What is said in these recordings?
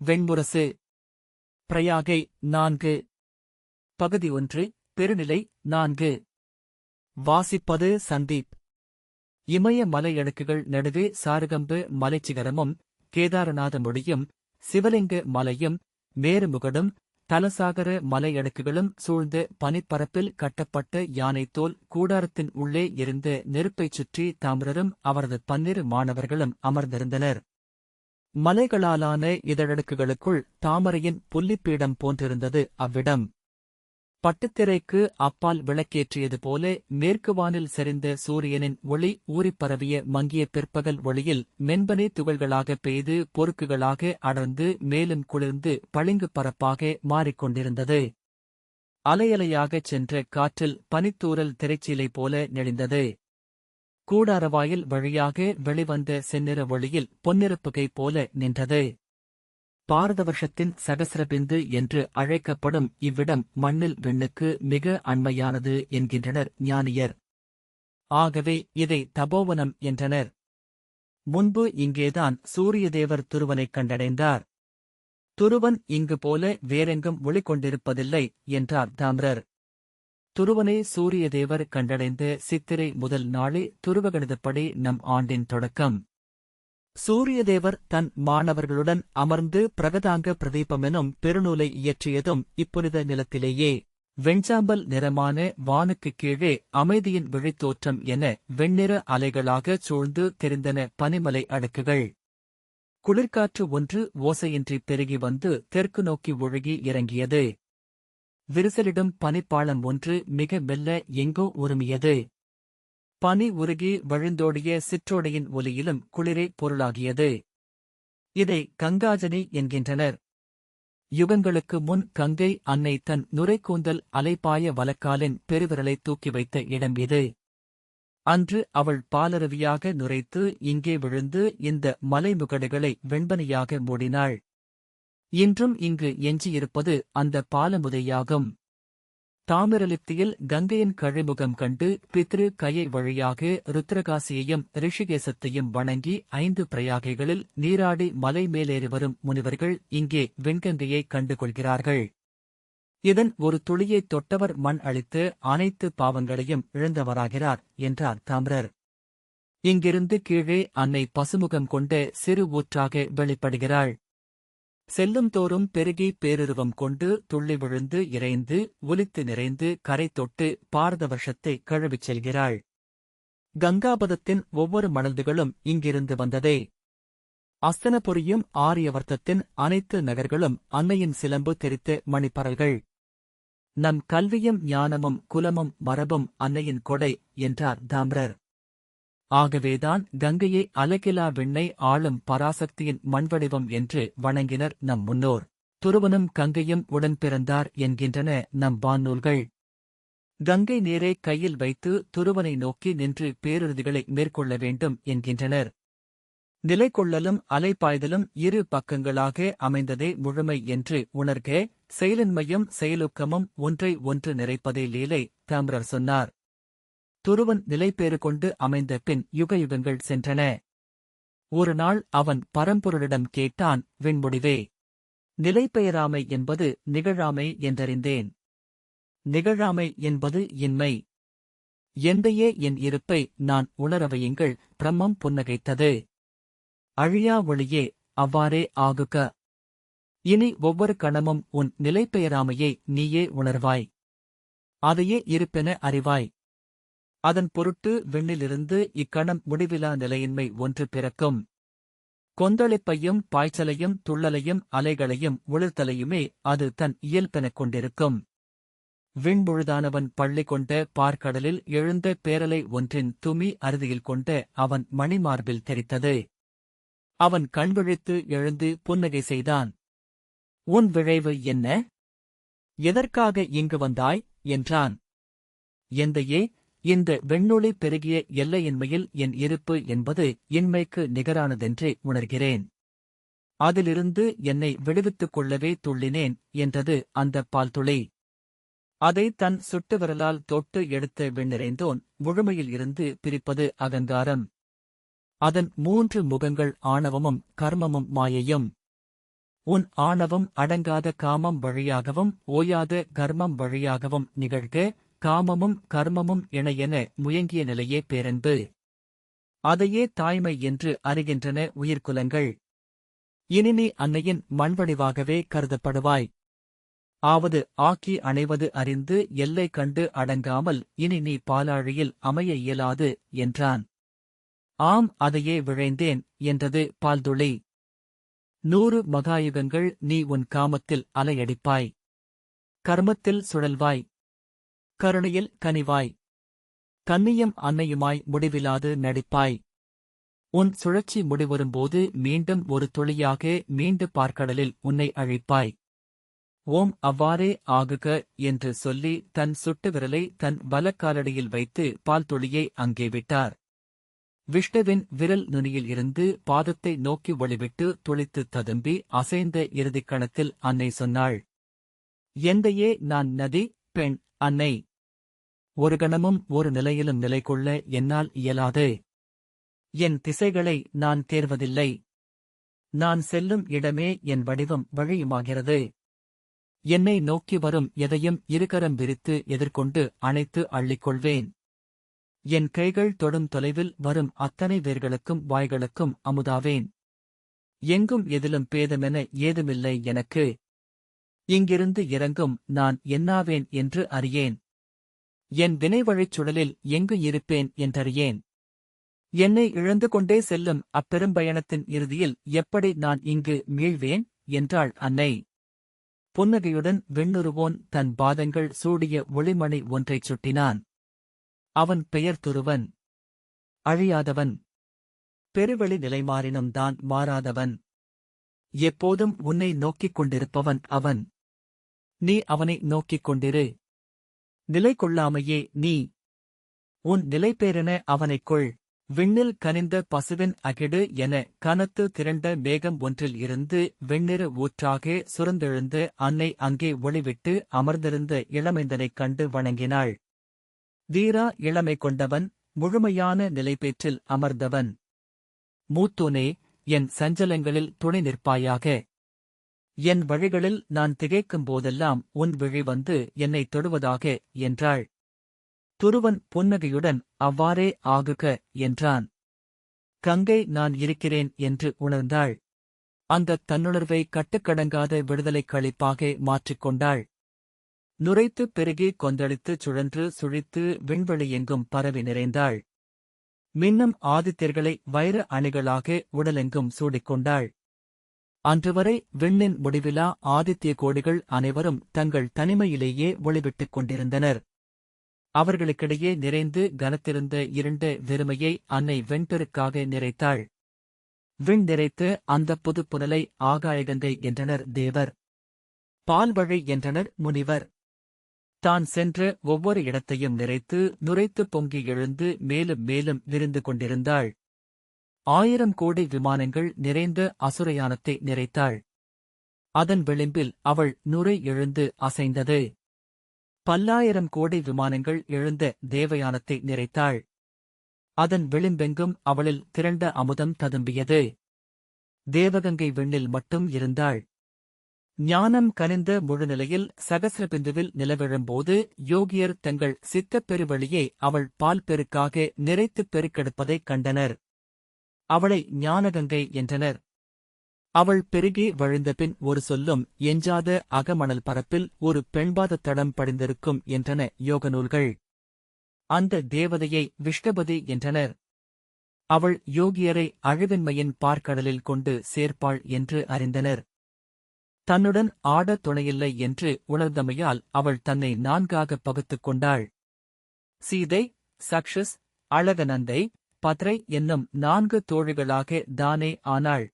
வெண்முரசு. பிரயாகை 4. பகுதி 1. பெருநிலை 4. வாசிப்பது சந்தீப். இமய மலையடுக்குகள் நடுவே சாருகம்பு மலைச்சிகரமும், கேதாரநாத மொழியும், சிவலிங்க மலையும், மேருமுகடும், தலசாகர மலையடுக்குகளும் சூழ்ந்த பனிப்பரப்பில் கட்டப்பட்ட யானைத்தோல் கூடாரத்தின் உள்ளே இருந்த நெருப்பைச் சுற்றி தாமிரரும் அவரது 12 மாணவர்களும் அமர்ந்திருந்தனர். மலைகளாலான இதழடுக்குகளுக்குள் தாமரையின் புள்ளிப்பீடம் போன்றிருந்தது அவ்விடம். பட்டுத்திரைக்கு அப்பால் விளக்கேற்றியது போல மேற்குவானில் செறிந்த சூரியனின் ஒளி ஊறிப்பரவிய மங்கிய பிற்பகல் ஒளியில் மென்பனி துகள்களாக பெய்து பொறுக்குகளாக அடர்ந்து மேலும் குளிர்ந்து பளிங்கு பரப்பாக மாறிக்கொண்டிருந்தது. அலையலையாகச் சென்ற காற்றில் பனித்தூறல் திரைச்சீலை போல நெளிந்தது. கூடாரவாயில் வழியாக வெளிவந்த செந்நிற ஒளியில் பொன்னிறப்புகை போல நின்றது. பாரதவர்ஷத்தின் சகசிரபிந்து என்று அழைக்கப்படும் இவ்விடம் மண்ணில் விண்ணுக்கு மிக அண்மையானது என்கின்றனர் ஞானியர். ஆகவே இதை தபோவனம் என்றனர். முன்பு இங்கேதான் சூரியதேவர் துருவனைக் கண்டடைந்தார். துருவன் இங்கு போல வேறெங்கும் ஒளிகொண்டிருப்பதில்லை என்றார் தாமிரர். துருவனை சூரியதேவர் கண்டடைந்த சித்திரை முதல் நாளே துருவகணிதப்படி நம் ஆண்டின் தொடக்கம். சூரியதேவர் தன் மாணவர்களுடன் அமர்ந்து பிரகதாங்க பிரதீபமெனும் பெருநூலை இயற்றியதும் இப்புனித நிலத்திலேயே. வெண்சாம்பல் நிறமான வானுக்குக் கீழே அமைதியின் விழித்தோற்றம் என வெண்ணிற அலைகளாகச் சூழ்ந்து தெரிந்தன பனிமலை அடுக்குகள். குளிர்காற்று ஒன்று ஓசையின்றி பெருகி வந்து தெற்கு நோக்கி ஒழுகி இறங்கியது. விரிசலிடும் பனிப்பாளம் ஒன்று மிக மெல்ல எங்கோ உருமியது. பனி உருகி வழிந்தோடிய சிற்றோடையின் ஒலியிலும் குளிரே பொருளாகியது. இதை கங்காஜனி என்கின்றனர். யுகங்களுக்கு முன் கங்கை அன்னை தன் நுரைக்கூந்தல் அலைபாய வலக்காலின் பெருவிரலை தூக்கி வைத்த இடம் இது. அன்று அவள் பாலருவியாக நுரைத்து இங்கே விழுந்து இந்த மலைமுகடுகளை வெண்பனியாக மூடினாள். இன்றும் இங்கு எஞ்சியிருப்பது அந்த பாலமுதையாகும். தாமிரலிப்தியில் கங்கையின் கழிமுகம் கண்டு பித்ரு கயை வழியாக ருத்ரகாசியையும் ரிஷிகேசத்தையும் வணங்கி 5 பிரயாகைகளில் நீராடி மலை மேலேறி வரும் முனிவர்கள் இங்கே வெண்கங்கையை கண்டுகொள்கிறார்கள். இதன் ஒரு துளியைத் தொட்டவர் மண் அளித்து அனைத்து பாவங்களையும் இழந்தவராகிறார் என்றார் தாமிரர். இங்கிருந்து கீழே அன்னை பசுமுகம் கொண்ட சிறு ஊற்றாக வெளிப்படுகிறாள். செல்லும் தோறும் பெருகி பேருருவம் கொண்டு துள்ளி விழுந்து இறைந்து ஒலித்து நிறைந்து கரை தொட்டு பாரதவர்ஷத்தை கழுவிச் செல்கிறாள். கங்காபதத்தின் ஒவ்வொரு மணல்துகளும் இங்கிருந்து வந்ததே. அஸ்தனபுரியும் ஆரியவர்த்தத்தின் அனைத்து நகர்களும் அன்னையின் சிலம்பு தெரித்த மணிப்பரல்கள். நம் கல்வியும் ஞானமும் குலமும் மரபும் அன்னையின் கொடை என்றார் தாமிரர். ஆகவேதான் கங்கையை அலகிலா விண்ணை ஆளும் பராசக்தியின் மண்வடிவம் என்று வணங்கினர் நம் முன்னோர். துருவனும் கங்கையும் உடன் பிறந்தார் என்கின்றன நம் வானூல்கள். கங்கை நீரை கையில் வைத்து துருவனை நோக்கி நின்று பேருறுதிகளை மேற்கொள்ள வேண்டும் என்கின்றனர். நிலை கொள்ளலும் அலைப்பாய்தலும் இரு பக்கங்களாக அமைந்ததே முழுமை என்று உணர்க, செயலின்மையும் செயலூக்கமும் ஒன்றை ஒன்று நிறைப்பதே லீலை தாமிரர் சொன்னார். துருவன் நிலைபேறு கொண்டு அமைந்த பின் யுகயுகங்கள் சென்றன. ஒரு நாள் அவன் பரம்பொருளிடம் கேட்டான், விண்முடிவே, நிலைபெயராமை என்பது நிகழாமை என்றறிந்தேன். நிகழாமை என்பது இன்மை. எந்தையே என் இருப்பை நான் உணரவையுங்கள். பிரம்மம் புன்னகைத்தது. அழியா ஒளியே, அவ்வாறே ஆகுக. இனி ஒவ்வொரு கணமும் உன் நிலைபெயராமையை நீயே உணர்வாய். அதையே இருப்பென அறிவாய். அதன் பொருட்டு விண்ணிலிருந்து இக்கணம் முடிவிலா நிலையின்மை ஒன்று பிறக்கும். கொந்தளிப்பையும் பாய்ச்சலையும் துள்ளலையும் அலைகளையும் உளிர்த்தலையுமே அது தன் இயல்பெனக் கொண்டிருக்கும். விண்பொழுதானவன் பள்ளி கொண்ட பார்க்கடலில் எழுந்த பேரலை ஒன்றின் துமி அறுதியில் கொண்ட அவன் மணிமார்பில் தெரித்தது. அவன் கண்விழித்து எழுந்து புன்னகை செய்தான். உன் விழைவு என்ன? எதற்காக இங்கு வந்தாய் என்றான். எந்தையே, இந்த வெண்ணொளி பெருகிய எல்லையின்மையில் என் இருப்பு என்பது இன்மைக்கு நிகரானதென்றே உணர்கிறேன். அதிலிருந்து என்னை விடுவித்துக் கொள்ளவே துள்ளினேன் என்றது அந்தப் பால்துளி. அதை தன் சுட்டு விரலால் தொட்டு எடுத்த வெண்ணிறைந்தோன் முழுமையில் இருந்து பிரிப்பது அகங்காரம். அதன் 3 முகங்கள் ஆணவமும் கர்மமும் மாயையும். உன் ஆணவம் அடங்காத காமம் வழியாகவும் ஓயாத கர்மம் வழியாகவும் நிகழ்க. காமமும் கர்மமும் இணையென முயங்கிய நிலையே பேரன்பு. அதையே தாய்மை என்று அறிகின்றன உயிர்க்குலங்கள். இனி நீ அன்னையின் மண்வடிவாகவே கருதப்படுவாய். ஆவது ஆக்கி அணைவது அறிந்து எல்லை கண்டு அடங்காமல் இனி நீ பாலாழியில் அமைய இயலாது என்றான். ஆம், அதையே விழைந்தேன் என்றது பால்துளி. 100 மகாயுகங்கள் நீ உன் காமத்தில் அலையடிப்பாய். கர்மத்தில் சுழல்வாய். கருணையில் கனிவாய். கன்னியம் அன்னையுமாய் முடிவிலாது நடிப்பாய். உன் சுழற்சி முடிவரும்போது மீண்டும் ஒரு துளியாக மீண்டு பார்க்கடலில் உன்னை அழிப்பாய். ஓம் அவ்வாறே ஆகுக என்று சொல்லி தன் சுட்டு விரலை தன் வலக்காலடியில் வைத்து பால்துளியை அங்கே விட்டார். விஷ்ணுவின் விரல் நுனியில் இருந்து பாதத்தை நோக்கி ஒளிவிட்டு துளித்து ததும்பி அசைந்த இறுதிக் கணத்தில் அன்னை சொன்னாள். எந்தையே, நான் நதி, பெண், அன்னை. ஒரு கணமும் ஒரு நிலையிலும் நிலை கொள்ள என்னால் இயலாது. என் திசைகளை நான் தேர்வதில்லை. நான் செல்லும் இடமே என் வடிவம் வழியுமாகிறது. என்னை நோக்கி வரும் எதையும் இருகரம் விரித்து எதிர்கொண்டு அணைத்து அள்ளிக்கொள்வேன். என் கைகள் தொடும் தொலைவில் வரும் அத்தனை வேர்களுக்கும் வாய்களுக்கும் அமுதாவேன். எங்கும் எதிலும் பேதமென ஏதுமில்லை எனக்கு. இங்கிருந்து இறங்கும் நான் என்னாவேன் என்று அறியேன். என் வினைவழிச் சுழலில் எங்கு இருப்பேன் என்றறியேன். என்னை இழந்து கொண்டே செல்லும் அப்பெரும்பயணத்தின் இறுதியில் எப்படி நான் இங்கு மீழ்வேன் என்றாள் அன்னை. புன்னகையுடன் விண்ணுருவோன் தன் பாதங்கள் சூடிய ஒளிமணி ஒன்றைச் சுட்டினான். அவன் பெயர் துருவன். அழியாதவன். பெருவெளி நிலைமாறினும் தான் மாறாதவன். எப்போதும் உன்னை நோக்கிக் கொண்டிருப்பவன் அவன். நீ அவனை நோக்கிக் கொண்டிரு. நிலை கொள்ளாமையே நீ. உன் நிலைபேரென அவனைக் கொள். விண்ணில் கனிந்த பசுவின் அகிடு என கனத்து திரண்ட மேகம் ஒன்றில் இருந்து வெண்ணிற ஊற்றாக சுரந்தெழுந்த அன்னை அங்கே ஒளிவிட்டு அமர்ந்திருந்த இளமைந்தனைக் கண்டு வணங்கினாள். வீரா, இளமை கொண்டவன், முழுமையான நிலைபேற்றில் அமர்ந்தவன். மூத்தோனே, என் சஞ்சலங்களில் துணை நிற்பாயாக. என் வழிகளில் நான் திகைக்கும் போதெல்லாம் உன் விழி வந்து என்னை தொடுவதாக என்றாள். துருவன் புன்னகையுடன் அவ்வாறே ஆகுக என்றான். கங்கை நான் இருக்கிறேன் என்று உணர்ந்தாள். அந்தத் தன்னுணர்வை கட்டுக்கடங்காத விடுதலைக் களிப்பாக மாற்றிக்கொண்டாள். நுரைத்துப் பெருகி கொந்தளித்துச் சுழன்று சுழித்து விண்வெளியெங்கும் பரவி நிறைந்தாள். மின்னும் ஆதித்யர்களை வைர அணிகளாக உடலெங்கும் சூடிக்கொண்டாள். அன்றுவரை விண்ணின் முடிவிலா ஆதித்ய கோடிகள் அனைவரும் தங்கள் தனிமையிலேயே ஒளிவிட்டுக் கொண்டிருந்தனர். அவர்களுக்கிடையே நிறைந்து கனத்திருந்த இருண்ட வெறுமையை அன்னை வெண்பெருக்காக நிறைத்தாள். விண் நிறைத்து அந்தப் புது புனலை ஆகாயகங்கை என்றனர் தேவர். பால்வழி என்றனர் முனிவர். தான் சென்ற ஒவ்வொரு இடத்தையும் நிறைத்து நுரைத்து பொங்கி எழுந்து மேலும் மேலும் விரிந்து கொண்டிருந்தாள். 1000 கோடி விமானங்கள் நிறைந்த அசுரயானத்தை நிறைத்தாள். அதன் விளிம்பில் அவள் நுரை எழுந்து அசைந்தது. 10,000 கோடி விமானங்கள் எழுந்த தேவயானத்தை நிறைத்தாள். அதன் விளிம்பெங்கும் அவளில் திரண்ட அமுதம் ததும்பியது. தேவகங்கை விண்ணில் மட்டும் இருந்தாள். ஞானம் கனிந்த முழுநிலையில் சகசிரபிந்துவில் நிலவிழும்போது யோகியர் தங்கள் சித்தப் பெருவழியை அவள் பால் பெருக்காக நிறைத்துப் பெருக்கெடுப்பதைக் கண்டனர். அவளை ஞானகங்கை என்றனர். அவள் பெருகி வழிந்தபின் ஒரு சொல்லும் எஞ்சாத அகமணல் பரப்பில் ஒரு பெண்பாதத் தடம் படிந்திருக்கும் என்றன யோக நூல்கள். அந்த தேவதையை விஷ்ணுபதி என்றனர். அவள் யோகியரை அழிவின்மையின் பார்க்கடலில் கொண்டு சேர்ப்பாள் என்று அறிந்தனர். தன்னுடன் ஆடத் துணையில்லை என்று உணர்ந்தமையால் அவள் தன்னை 4ஆகப் பகுத்துக் கொண்டாள். சீதை, சக்ஷஸ், அழகநந்தை, பத்ரை என்னும் 4 தோழிகளாக தானே ஆனாள்.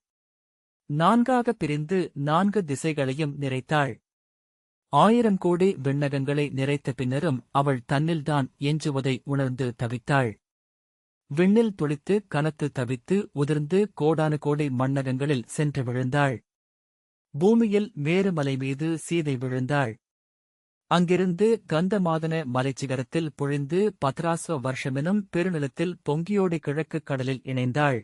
4ஆகப் பிரிந்து 4 திசைகளையும் நிறைத்தாள். 1000 கோடி விண்ணகங்களை நிறைத்த பின்னரும் அவள் தன்னில்தான் எஞ்சுவதை உணர்ந்து தவித்தாள். விண்ணில் துளித்து கனத்து தவித்து உதிர்ந்து கோடானு கோடி மண்ணகங்களில் சென்று விழுந்தாள். பூமியில் மேருமலை மீது சீதை விழுந்தாள். அங்கிருந்து கந்தமாதன மலைச்சிகரத்தில் பொழிந்து 10,000 வருஷமெனும் பெருநிலத்தில் பொங்கியோடி கிழக்குக் கடலில் இணைந்தாள்.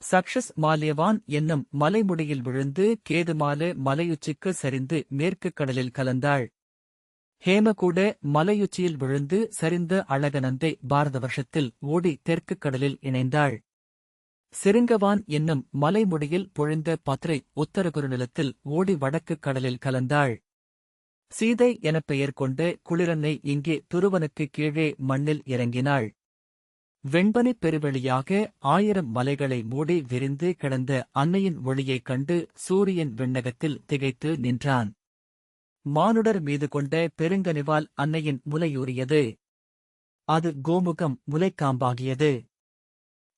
சக்ஷஸ் மால்யவான் என்னும் மலைமுடியில் விழுந்து கேதுமால மலையுச்சிக்கு சரிந்து மேற்குக் கடலில் கலந்தாள். ஹேமகூட மலையுச்சியில் விழுந்து சரிந்த அழகனந்தை பாரத வருஷத்தில் ஓடி தெற்குக் கடலில் இணைந்தாள். சிருங்கவான் என்னும் மலைமுடியில் பொழிந்த பத்ரை உத்தரகுருநிலத்தில் ஓடி வடக்குக் கடலில் கலந்தாள். சீதை எனப் பெயர் கொண்ட குளிரன்னை இங்கே துருவனுக்குக் கீழே மண்ணில் இறங்கினாள். வெண்பனிப் பெருவெளியாக 1000 மலைகளை மூடி விரிந்து கிடந்த அன்னையின் ஒளியைக் கண்டு சூரியன் விண்ணகத்தில் திகைத்து நின்றான். மானுடர் மீது கொண்ட பெருங்கனிவால் அன்னையின் முலையூறியது. அது கோமுகம் முலைக்காம்பாகியது.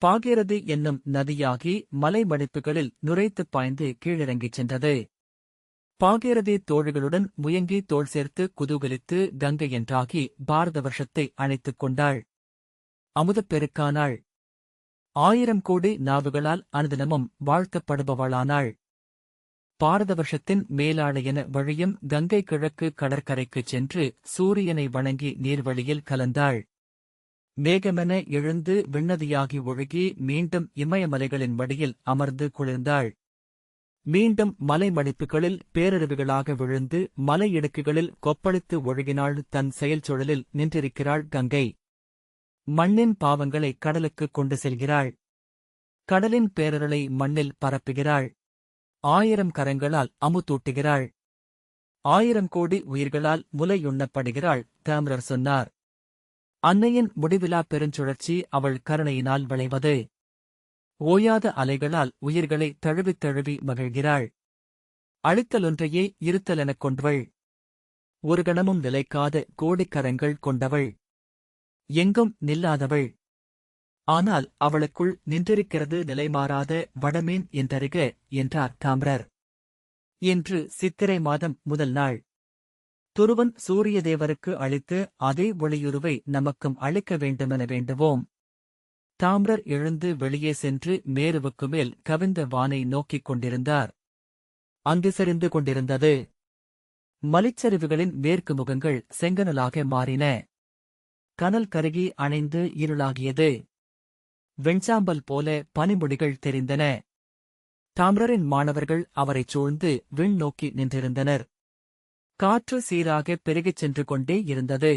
பாகீரதி என்னும் நதியாகி மலைமடிப்புகளில் நுரைத்துப் பாய்ந்து கீழிறங்கிச் சென்றது. பாகீரதி தோழிகளுடன் முயங்கி தோள் சேர்த்து குதூகலித்து கங்கை என்றாகி பாரத வருஷத்தை அணைத்துக் கொண்டாள். அமுதப் பெருக்கானாள். 1000 கோடி நாவுகளால் அனுதினமும் வாழ்த்தப்படுபவளானாள். பாரத வருஷத்தின் மேலாளையென வழியும் கங்கை கிழக்கு கடற்கரைக்குச் சென்று சூரியனை வணங்கி நீர்வழியில் கலந்தாள். மேகமென எழுந்து விண்ணதியாகி ஒழுகி மீண்டும் இமயமலைகளின் வடியில் அமர்ந்து குளிர்ந்தாள். மீண்டும் மலைமடிப்புகளில் பேரருவிகளாக விழுந்து மலை இடுக்குகளில் கொப்பளித்து ஒழுகினாள். தன் செயல்சுழலில் நின்றிருக்கிறாள் கங்கை. மண்ணின் பாவங்களை கடலுக்குக் கொண்டு செல்கிறாள். கடலின் பேரருளை மண்ணில் பரப்புகிறாள். 1000 கரங்களால் அமுதூட்டுகிறாள். 1000 கோடி உயிர்களால் முலையுண்ணப்படுகிறாள். தாமிரர் சொன்னார். அன்னையின் முடிவிலாப் பெருஞ்சுழற்சி அவள் கருணையினால் விளைவது. ஓயாத அலைகளால் உயிர்களை தழுவித் தழுவி மகிழ்கிறாள். அழித்தலொன்றையே இருத்தலெனக் கொண்டவள். ஒரு கணமும் நிலைக்காத கோடிக்கரங்கள் கொண்டவள். எங்கும் நில்லாதவள். ஆனால் அவளுக்குள் நின்றிருக்கிறது நிலைமாறாத வடமீன் என்றறிக என்றார் தாமிரர். இன்று சித்திரை மாதம் முதல் நாள். துருவன் சூரியதேவருக்கு அளித்து அதே ஒளியுருவை நமக்கும் அளிக்க வேண்டுமென வேண்டுவோம். தாமிரர் எழுந்து வெளியே சென்று மேருவுக்கு மேல் கவிந்த வானை நோக்கிக் கொண்டிருந்தார். அங்கு சரிந்து கொண்டிருந்தது. மலைச்சரிவுகளின் மேற்கு முகங்கள் செங்கனலாக மாறின. கனல் கருகி அணைந்து இருளாகியது. வெண்சாம்பல் போல பனிமுடிகள் தெரிந்தன. தாமிரரின் மாணவர்கள் அவரைச் சூழ்ந்து விண் நோக்கி நின்றிருந்தனர். காற்று சீராகப் பெருகிச் சென்று கொண்டே இருந்தது.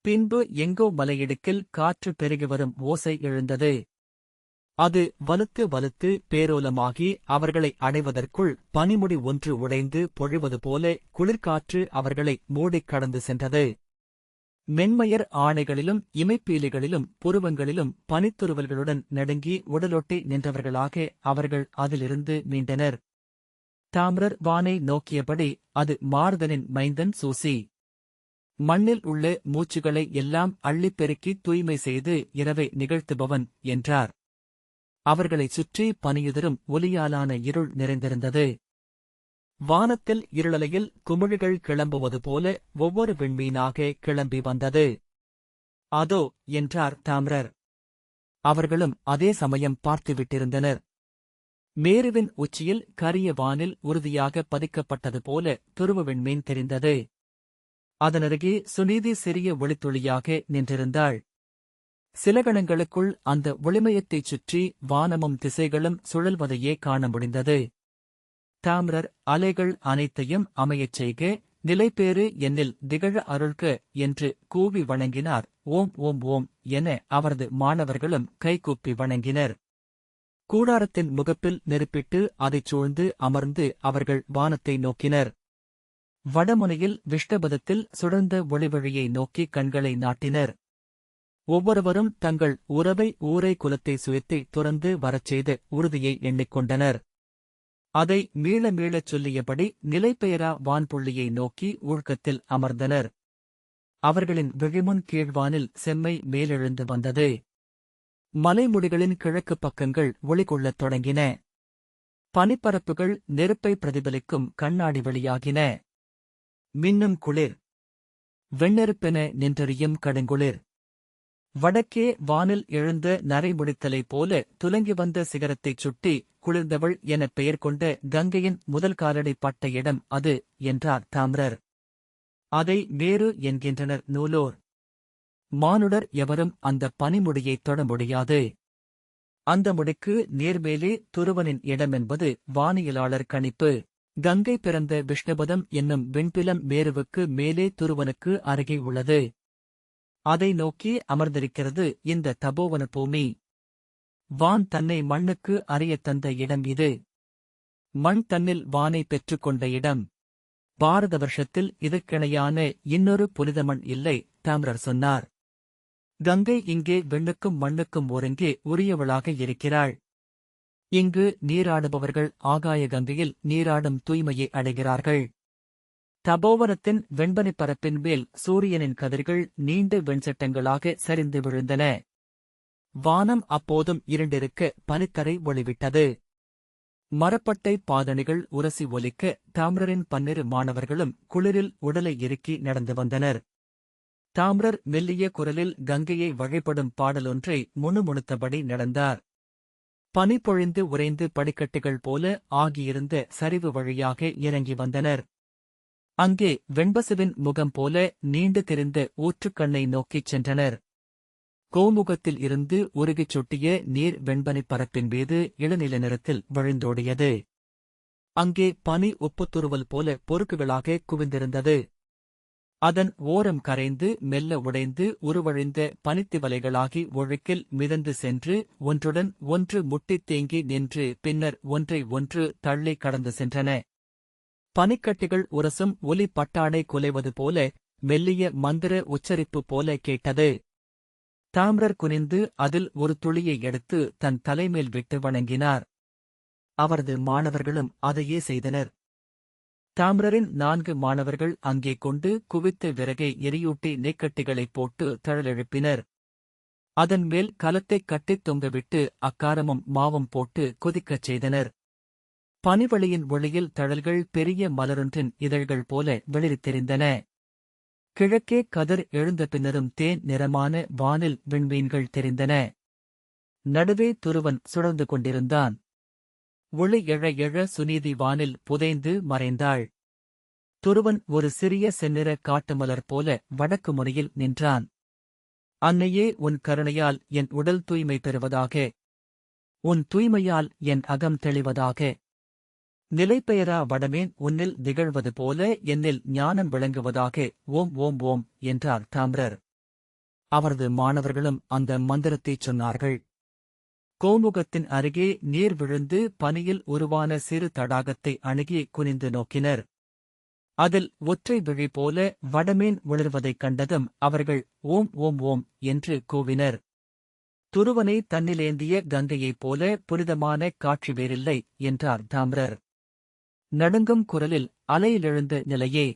பின்பு எங்கோ மலையிடுக்கில் காற்று பெருகி வரும் ஓசை எழுந்தது. அது வலுத்து வலுத்து பேரோலமாகி அவர்களை அடைவதற்குள் பனிமுடி ஒன்று உடைந்து பொழிவது போல குளிர்காற்று அவர்களை மூடிக் கடந்து சென்றது. மென்மயர் ஆணைகளிலும் இமைப்பீலிகளிலும் புருவங்களிலும் பனித்துருவல்களுடன் நடுங்கி உடலொட்டி நின்றவர்களாக அவர்கள் அதிலிருந்து மீண்டனர். தாமிரர் வானை நோக்கியபடி, அது மாருதனின் மைந்தன் சூசி. மண்ணில் உள்ள மூச்சுகளை எல்லாம் அள்ளிப் பெருக்கி தூய்மை செய்து இரவை நிகழ்த்துபவன் என்றார். அவர்களைச் சுற்றி பனியுதிரும் ஒலியாலான இருள் நிறைந்திருந்தது. வானத்தில் இருளலையில் குமிழ்கள் கிளம்புவது போல ஒவ்வொரு விண்மீனாக கிளம்பி வந்தது. அதோ என்றார் தாமிரர். அவர்களும் அதே சமயம் பார்த்துவிட்டிருந்தனர். மேருவின் உச்சியில் கரிய வானில் உறுதியாக பதிக்கப்பட்டது போல துருவ விண்மீன் தெரிந்தது. அதனருகே சுனீதி சிறிய ஒளித்துளியாக நின்றிருந்தாள். சில கணங்களுக்குள் அந்த ஒளிமயத்தைச் சுற்றி வானமும் திசைகளும் சுழல்வதையே காண முடிந்தது. தாமிரர் அலைகள் அனைத்தையும் அமையச் செய்க, நிலைபேறு என்னில் திகழ அருள்க என்று கூவி வணங்கினார். ஓம் ஓம் ஓம் என அவரது மாணவர்களும் கைகூப்பி வணங்கினர். கூடாரத்தின் முகப்பில் நெருப்பிட்டு அதைச் சூழ்ந்து அமர்ந்து அவர்கள் வானத்தை நோக்கினர். வடமுனையில் விஷ்டபதத்தில் சுடர்ந்த ஒளிவழியை நோக்கி கண்களை நாட்டினர். ஒவ்வொருவரும் தங்கள் உறவை ஊரை குலத்தை சுயத்தை துறந்து வரச் செய்த உறுதியை எண்ணிக்கொண்டனர். அதை மீள மீளச் சொல்லியபடி நிலைபெயரா வான்புள்ளியை நோக்கி ஊழ்க்கத்தில் அமர்ந்தனர். அவர்களின் விழிமுன் கீழ்வானில் செம்மை மேலெழுந்து வந்தது. மலைமுடிகளின் கிழக்குப் பக்கங்கள் ஒளி கொள்ளத் தொடங்கின. பனிப்பரப்புகள் நெருப்பை பிரதிபலிக்கும் கண்ணாடி வெளியாகின. மின்னும் குளிர். வெண்ணெருப்பென நின்றெறியும் கடுங்குளிர். வடக்கே வானில் எழுந்த நரைமுடித்தலை போல துலங்கி வந்த சிகரத்தைச் சுட்டி குளிர்ந்தவள் எனப் பெயர் கொண்ட கங்கையின் முதல் காலடி பட்ட இடம் அது என்றார் தாமிரர். அதை மேரு என்கின்றனர் நூலோர். மானுடர் எவரும் அந்த பனிமுடியைத் தொட முடியாது. அந்த முடிக்கு நேர்மேலே துருவனின் இடமென்பது வானியலாளர் கணிப்பு. கங்கை பிறந்த விஷ்ணுபதம் என்னும் விண்பிலம் மேருவுக்கு மேலே துருவனுக்கு அருகே உள்ளது. அதை நோக்கி அமர்ந்திருக்கிறது இந்த தபோவன பூமி. வான் தன்னை மண்ணுக்கு அறியத் தந்த இடம் இது. மண் தன்னில் வானை பெற்றுக்கொண்ட இடம். பாரத வருஷத்தில் இதற்கிணையான இன்னொரு புனித மண் இல்லை, தாம்ரர் சொன்னார். கங்கை இங்கே விண்ணுக்கும் மண்ணுக்கும் ஒருங்கே உரியவளாக இருக்கிறாள். இங்கு நீராடுபவர்கள் ஆகாய கங்கையில் நீராடும் தூய்மையை அடைகிறார்கள். தபோவனத்தின் வெண்பனிப் பரப்பின் மேல் சூரியனின் கதிர்கள் நீண்ட வெண்சட்டங்களாக சரிந்து விழுந்தன. வானம் அப்போதும் இருண்டிருக்க பனிக்கரை ஒளிவிட்டது. மரப்பட்டை பாதணிகள் உரசி ஒலிக்க தாம்ரரின் 12 மாணவர்களும் குளிரில் உடலை இறுக்கி நடந்து வந்தனர். தாம்ரர் மெல்லிய குரலில் கங்கையை வழிபடும் பாடலொன்றை முணுமுணுத்தபடி நடந்தார். பனி பொழிந்து உறைந்து படிக்கட்டுகள் போல ஆகியிருந்த சரிவு வழியாக இறங்கி வந்தனர். அங்கே வெண்பசுவின் முகம் போல நீண்டு தெரிந்த ஊற்றுக்கண்ணை நோக்கிச் சென்றனர். கோமுகத்தில் இருந்து உருகிச் சொட்டிய நீர் வெண்பனிப் பரப்பின் மீது இளநில நிறத்தில் வழிந்தோடியது. அங்கே பனி உப்புத்துருவல் போல பொறுக்குகளாக குவிந்திருந்தது. அதன் ஓரம் கரைந்து மெல்ல உடைந்து உருவழிந்த பனித்திவலைகளாகி ஒழுக்கில் மிதந்து சென்று ஒன்றுடன் ஒன்று முட்டித் தேங்கி நின்று பின்னர் ஒன்றை ஒன்று தள்ளி கடந்து சென்றன. பனிக்கட்டிகள் உரசும் ஒலி பட்டாடை குலைவது போல மெல்லிய மந்திர உச்சரிப்பு போல கேட்டது. தாம்ரர் குனிந்து அதில் ஒரு துளியை எடுத்து தன் தலைமேல் விட்டு வணங்கினார். அவரது மாணவர்களும் அதையே செய்தனர். தாம்ரரின் 4 மாணவர்கள் அங்கே கொண்டு குவித்த விறகை எரியூட்டி நெய்க்கட்டிகளைப் போட்டு தழலெழுப்பினர். அதன் மேல் கலத்தைக் கட்டித் தொங்கவிட்டு அக்காரமும் மாவும் போட்டு கொதிக்கச் செய்தனர். பனிவளியின் ஒளியில் தழல்கள் பெரிய மலரொன்றின் இதழ்கள் போல வெளிரித் தெரிந்தன. கிழக்கே கதிர் எழுந்த பின்னரும் தேன் நிறமான வானில் விண்மீன்கள் தெரிந்தன. நடுவே துருவன் சுழந்து கொண்டிருந்தான். ஒளி எழ எழ சுனீதி வானில் புதைந்து மறைந்தாள். துருவன் ஒரு சிறிய செந்நிற காட்டுமலர் போல வடக்கு முனையில் நின்றான். அன்னையே, உன் கருணையால் என் உடல் தூய்மை பெறுவதாக. உன் தூய்மையால் என் அகம் தெளிவதாக. நிலைபெயரா வடமேன் உன்னில் திகழ்வது போல என்னில் ஞானம் விளங்குவதாக. ஓம் ஓம் ஓம் என்றார் தாம்ரர். அவரது மாணவர்களும் அந்த மந்திரத்தைச் சொன்னார்கள். கோமுகத்தின் அருகே நீர் விழுந்து பனியில் உருவான சிறு தடாகத்தை அணுகி குனிந்து நோக்கினர். அதில் ஒற்றை விழி போல வடமேன் ஒளிர்வதைக் கண்டதும் அவர்கள் ஓம் ஓம் ஓம் என்று கூவினர். துருவனை தன்னிலேந்திய கங்கையைப் போல புனிதமான காட்சி வேறில்லை என்றார் தாம்ரர். நடுங்கும் குரலில் அலையிலெழுந்த நிலையே,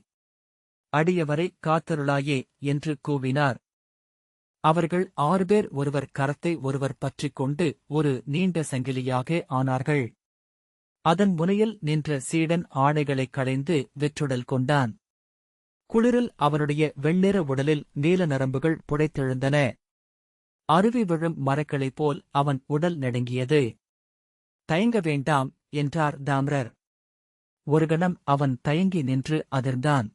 அடியவரை காத்தருளாயே என்று கூவினார். அவர்கள் 6 பேர் ஒருவர் கரத்தை ஒருவர் பற்றிக் கொண்டு ஒரு நீண்ட சங்கிலியாக ஆனார்கள். அதன் முனையில் நின்ற சீடன் ஆடைகளைக் களைந்து வெற்றுடல் கொண்டான். குளிரில் அவனுடைய வெண்ணிற உடலில் நீல நரம்புகள் புடைத்தெழுந்தன. அருவி விழும் மரக்கிளைப் போல் அவன் உடல் நடுங்கியது. தயங்க வேண்டாம் என்றார் தாம்ரர். ஒரு கணம் அவன் தயங்கி நின்று அதிர்ந்தான்.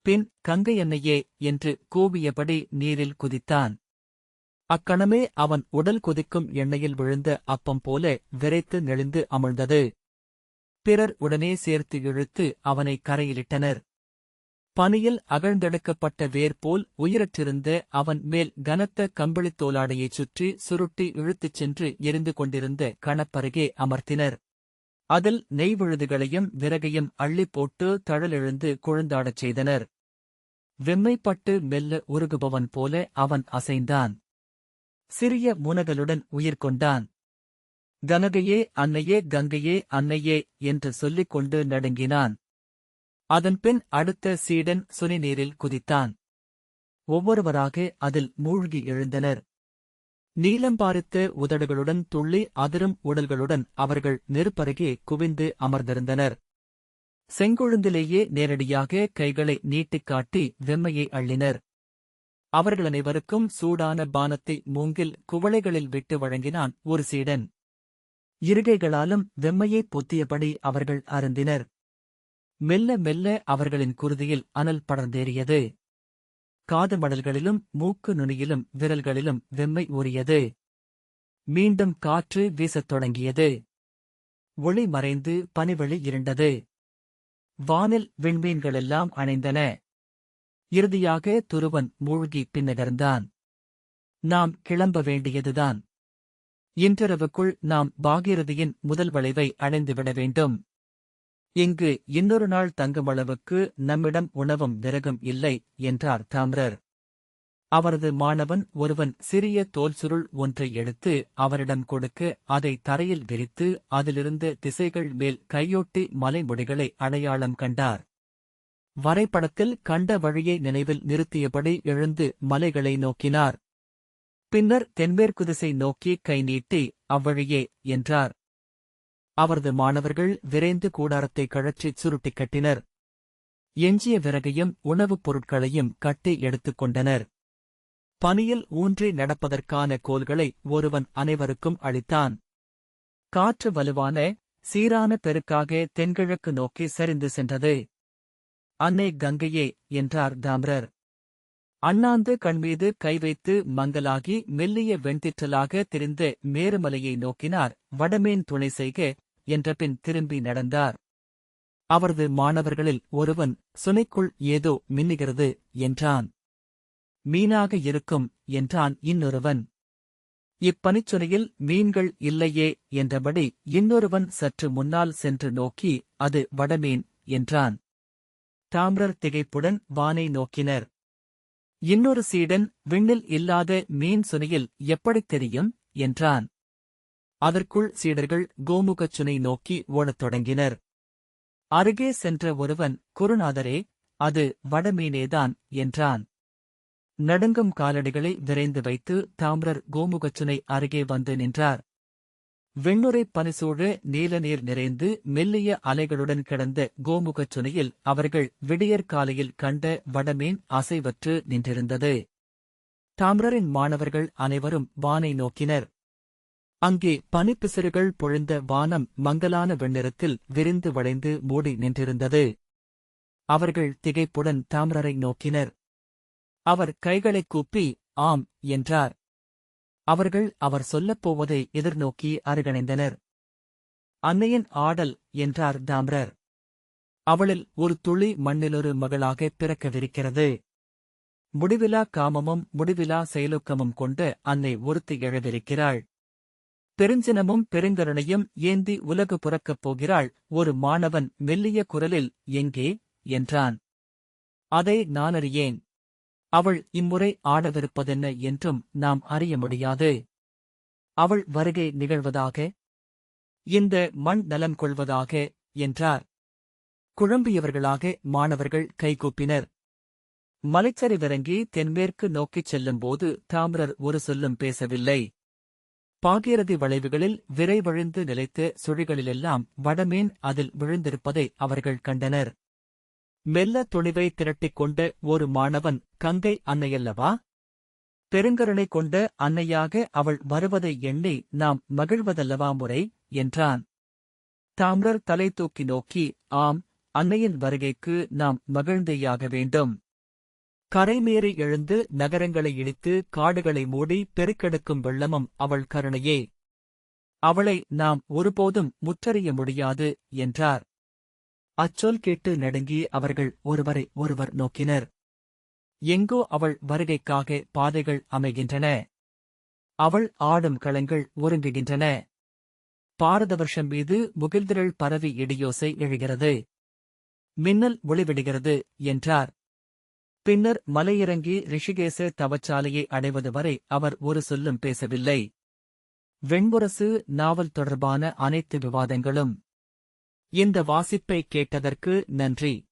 பின் கங்கையன்னையே என்று கூவியபடி நீரில் குதித்தான். அக்கணமே அவன் உடல் கொதிக்கும் எண்ணெயில் விழுந்த அப்பம் போல விரைத்து நெளிந்து அமிழ்ந்தது. பிறர் உடனே சேர்த்து இழுத்து அவனை கரையிலிட்டனர். பனியில் அகழ்ந்தெடுக்கப்பட்ட வேர் போல் உயிரற்றிருந்த அவன் மேல் கனத்த கம்பளித் தோலாடையைச் சுற்றி சுருட்டி இழுத்துச் சென்று எரிந்து கொண்டிருந்த கணப்பருகே அமர்த்தினர். அதில் நெய் விழுதுகளையும் விறகையும் அள்ளிப் போட்டு தழலெழுந்து குழுந்தாடச் செய்தனர். வெம்மைப்பட்டு மெல்ல உருகுபவன் போல அவன் அசைந்தான். சிறிய முனகலுடன் உயிர் கொண்டான். கனகையே அன்னையே, கங்கையே அன்னையே என்று சொல்லிக் கொண்டு நடுங்கினான். அதன்பின் அடுத்த சீடன் சுனி நீரில் குதித்தான். ஒவ்வொருவராக அதில் மூழ்கி எழுந்தனர். நீலம்பாரித்த உதடுகளுடன் துள்ளி அதிரும் உடல்களுடன் அவர்கள் நெருப்பருகே குவிந்து அமர்ந்திருந்தனர். செங்கொழுந்திலேயே நேரடியாக கைகளை நீட்டிக் காட்டி வெம்மையை அள்ளினர். அவர்களனைவருக்கும் சூடான பானத்தை மூங்கில் குவளைகளில் விட்டு வழங்கினான் ஒரு சீடன். இருகைகளாலும் வெம்மையைப் பொத்தியபடி அவர்கள் அருந்தினர். மெல்ல மெல்ல அவர்களின் குருதியில் அனல் படர்ந்தேறியது. காது மடல்களிலும் மூக்கு நுனியிலும் விரல்களிலும் வெம்மை ஊறியது. மீண்டும் காற்று வீசத் தொடங்கியது. ஒளி மறைந்து பனிவெளி இருண்டது. வானில் விண்மீன்களெல்லாம் அணைந்தன. இறுதியாக துருவன் மூழ்கி பின்னகர்ந்தான். நாம் கிளம்ப வேண்டியதுதான். இன்றிரவுக்குள் நாம் பாகீரதியின் முதல் வளைவை அடைந்துவிட வேண்டும். இங்கு இன்னொரு நாள் தங்குமளவுக்கு நம்மிடம் உணவும் விறகும் இல்லை என்றார் தாம்ரர். அவரது மாணவன் ஒருவன் சிறிய தோல் சுருள் ஒன்றை எடுத்து அவரிடம் கொடுக்க அதை தரையில் விரித்து அதிலிருந்த திசைகள் மேல் கையொட்டி மலைமுடிகளை அடையாளம் கண்டார். வரைபடத்தில் கண்ட வழியை நினைவில் நிறுத்தியபடி எழுந்து மலைகளை நோக்கினார். பின்னர் தென்மேற்கு திசை நோக்கி கை நீட்டி அவ்வழியே என்றார். அவரது மாணவர்கள் விரைந்து கூடாரத்தை கழற்றிச் சுருட்டிக் கட்டினர். எஞ்சிய விறகையும் உணவுப் பொருட்களையும் கட்டி எடுத்துக் கொண்டனர். பனியில் ஊன்றி நடப்பதற்கான கோல்களை ஒருவன் அனைவருக்கும் அளித்தான். காற்று வலுவான சீரான பெருக்காக தென்கிழக்கு நோக்கி சரிந்து சென்றது. அன்னை கங்கையே என்றார் தாம்ரர். அண்ணாந்து கண்மீது கை வைத்து மங்கலாகி மெல்லிய வெண்திற்றலாக தெரிந்த மேருமலையை நோக்கினார். வடமேன் துணை செய்க என்றபின் திரும்பி நடந்தார். அவரது மாணவர்களில் ஒருவன் சுனைக்குள் ஏதோ மின்னுகிறது என்றான். மீனாக இருக்கும் என்றான் இன்னொருவன். இப்பனிச்சுனையில் மீன்கள் இல்லையே என்றபடி இன்னொருவன் சற்று முன்னால் சென்று நோக்கி அது வடமீன் என்றான். தாம்ரர் திகைப்புடன் வானை நோக்கினர். இன்னொரு சீடன் விண்ணில் இல்லாத மீன் சுனையில் எப்படித் தெரியும் என்றான். அதற்குள் சீடர்கள் கோமுகச் சுனை நோக்கி ஓடத் தொடங்கினர். அருகே சென்ற ஒருவன் குருநாதரே அது வடமீனேதான் என்றான். நடுங்கும் காலடிகளை விரைந்து வைத்து தாம்ரர் கோமுகச்சுனை அருகே வந்து நின்றார். வெண்ணுரை பனிசூழ நீலநீர் நிறைந்து மெல்லிய அலைகளுடன் கிடந்த கோமுகச் சுனையில் அவர்கள் விடியற்காலையில் கண்ட வடமீன் அசைவற்று நின்றிருந்தது. தாம்ரரின் மாணவர்கள் அனைவரும் வானை நோக்கினர். அங்கே பனிப்பிசிறுகள் பொழிந்த வானம் மங்கலான வெண்ணிறத்தில் விரிந்து வளைந்து மூடி நின்றிருந்தது. அவர்கள் திகைப்புடன் தாம்ரரை நோக்கினர். அவர் கைகளைக் கூப்பி ஆம் என்றார். அவர்கள் அவர் சொல்லப்போவதை எதிர்நோக்கி அருகணைந்தனர். அன்னையின் ஆடல் என்றார் தாம்ரர். அவளில் ஒரு துளி மண்ணிலொரு மகளாக பிறக்கவிருக்கிறது. முடிவிலா காமமும் முடிவிலா செயலுக்கமும் கொண்ட அன்னை ஒருத்தி எழவிருக்கிறாள். பெருஞ்சினமும் பெருங்கருணையும் ஏந்தி உலகு புறக்கப் போகிறாள். ஒரு மாணவன் மெல்லிய குரலில் எங்கே என்றான். அதை நானறியேன். அவள் இம்முறை ஆடவிருப்பதென்ன என்றும் நாம் அறிய முடியாது. அவள் வருகை நிகழ்வதாக, இந்த மண் நலம் கொள்வதாக என்றார். குழம்பியவர்களாக மாணவர்கள் கைகூப்பினர். மலைச்சரிவிறங்கி தென்மேற்கு நோக்கிச் செல்லும்போது தாம்ரர் ஒரு சொல்லும் பேசவில்லை. பாகீரதி வளைவுகளில் விரைவழிந்து நிலைத்த சுழிகளிலெல்லாம் வடமீன் அதில் விழுந்திருப்பதை அவர்கள் கண்டனர். மெல்ல துணிவை திரட்டிக் கொண்ட ஒரு மாணவன் கங்கை அன்னையல்லவா? பெருங்கருணை கொண்ட அன்னையாக அவள் வருவதை எண்ணி நாம் மகிழ்வதல்லவா முறை என்றான். தாம்ரர் தலை தூக்கி நோக்கி ஆம், அன்னையின் வருகைக்கு நாம் மகிழ்ந்தேயாக வேண்டும். கரைமேறி எழுந்து நகரங்களை இடித்து காடுகளை மூடி பெருக்கெடுக்கும் வெள்ளமும் அவள் கருணையே. அவளை நாம் ஒருபோதும் முற்றறிய முடியாது என்றார். அச்சொல் கேட்டு நடுங்கி அவர்கள் ஒருவரை ஒருவர் நோக்கினர். எங்கோ அவள் வருகைக்காக பாதைகள் அமைகின்றன. அவள் ஆடும் களங்கள் ஒருங்குகின்றன. பாரத வருஷம் மீது முகில்திரள் பரவி இடியோசை எழுகிறது. மின்னல் ஒளிவிடுகிறது என்றார். பின்னர் மலையிறங்கி ரிஷிகேச தவச்சாலையை அடைவது வரை அவர் ஒரு சொல்லும் பேசவில்லை. வெண்முரசு நாவல் தொடர்பான அனைத்து விவாதங்களும். இந்த வாசிப்பை கேட்டதற்கு நன்றி.